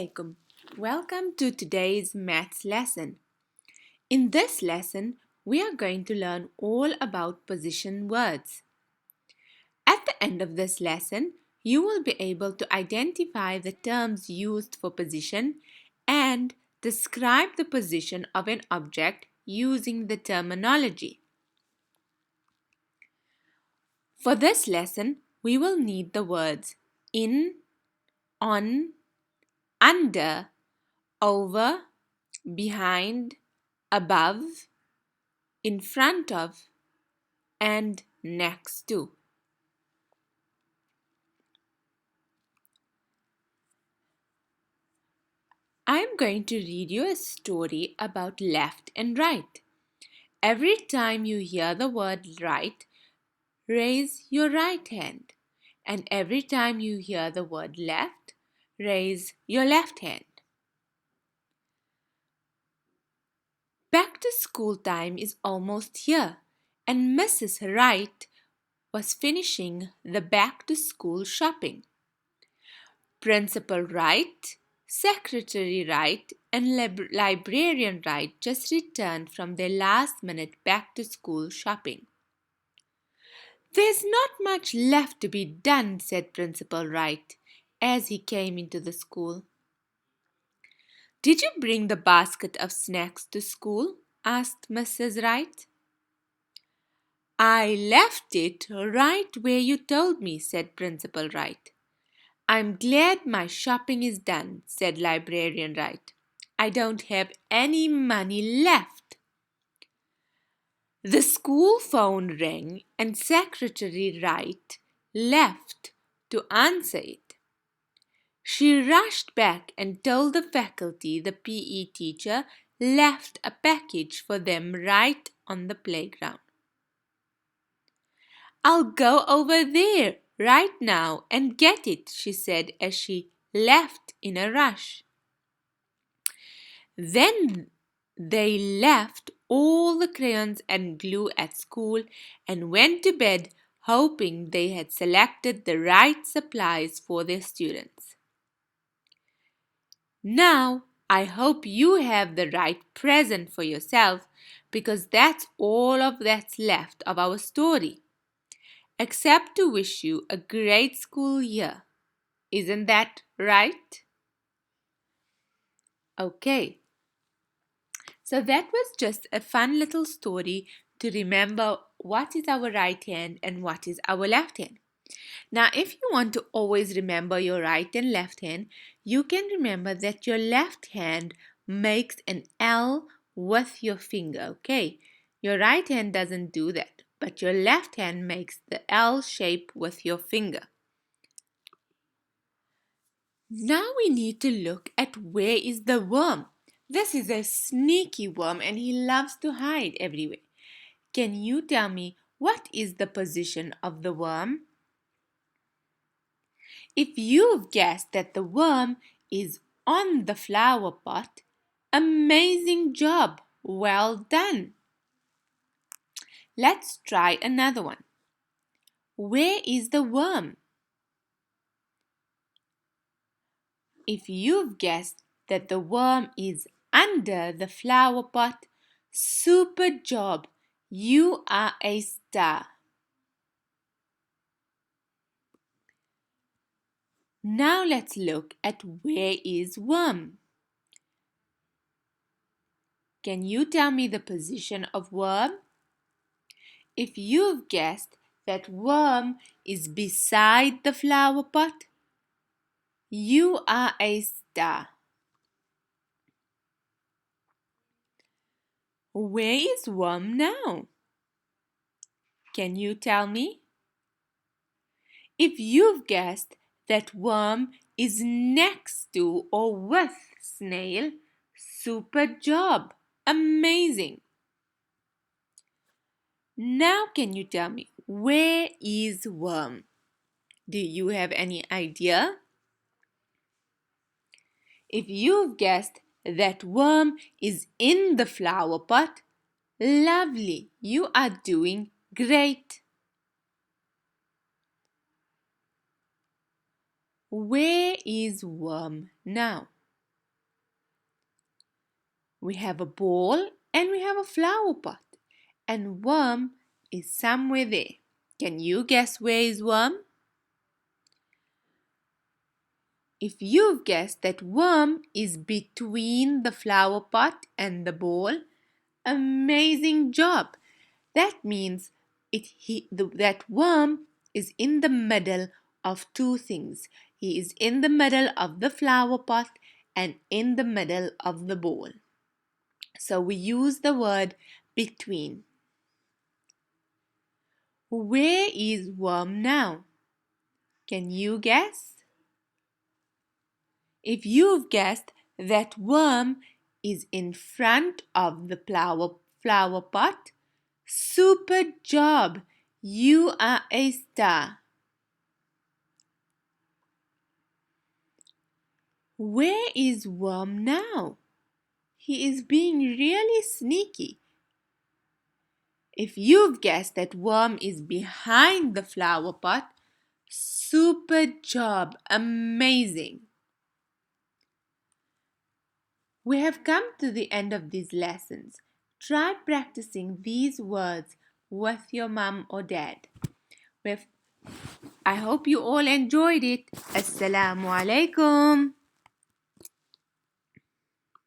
Assalamualaikum. Welcome to today's maths lesson. In this lesson, we are going to learn all about position words. At the end of this lesson, you will be able to identify the terms used for position and describe the position of an object using the terminology. For this lesson, we will need the words in, on, under, over, behind, above, in front of, and next to. I am going to read you a story about left and right. Every time you hear the word right, raise your right hand. And every time you hear the word left, raise your left hand. Back to school time is almost here, and Mrs. Wright was finishing the back to school shopping. Principal Wright, Secretary Wright, and Librarian Wright just returned from their last minute back to school shopping. "There's not much left to be done," said Principal Wright as he came into the school. "Did you bring the basket of snacks to school?" asked Mrs. Wright. "I left it right where you told me," said Principal Wright. "I'm glad my shopping is done," said Librarian Wright. "I don't have any money left." The school phone rang and Secretary Wright left to answer it. She rushed back and told the faculty the PE teacher left a package for them right on the playground. "I'll go over there right now and get it," she said as she left in a rush. Then they left all the crayons and glue at school and went to bed hoping they had selected the right supplies for their students. Now, I hope you have the right present for yourself because that's all of that's left of our story. Except to wish you a great school year. Isn't that right? Okay. So that was just a fun little story to remember what is our right hand and what is our left hand. Now, if you want to always remember your right and left hand, you can remember that your left hand makes an L with your finger, okay? Your right hand doesn't do that, but your left hand makes the L shape with your finger. Now we need to look at where is the worm. This is a sneaky worm and he loves to hide everywhere. Can you tell me what is the position of the worm? If you've guessed that the worm is on the flower pot, amazing job! Well done! Let's try another one. Where is the worm? If you've guessed that the worm is under the flower pot, super job! You are a star! Now let's look at where is worm. Can you tell me the position of worm? If you've guessed that worm is beside the flower pot, you are a star. Where is worm now? Can you tell me? If you've guessed that worm is next to or with snail, super job! Amazing! Now can you tell me where is worm? Do you have any idea? If you've guessed that worm is in the flower pot, lovely! You are doing great! Where is worm now? We have a bowl and we have a flower pot. And worm is somewhere there. Can you guess where is worm? If you've guessed that worm is between the flower pot and the bowl, amazing job! That means that worm is in the middle of two things. He is in the middle of the flower pot and in the middle of the bowl. So we use the word between. Where is worm now? Can you guess? If you've guessed that worm is in front of the flower pot, super job! You are a star. Where is worm now? He is being really sneaky. If you've guessed that worm is behind the flower pot, super job! Amazing! We have come to the end of these lessons. Try practicing these words with your mum or dad. I hope you all enjoyed it. Assalamu alaikum.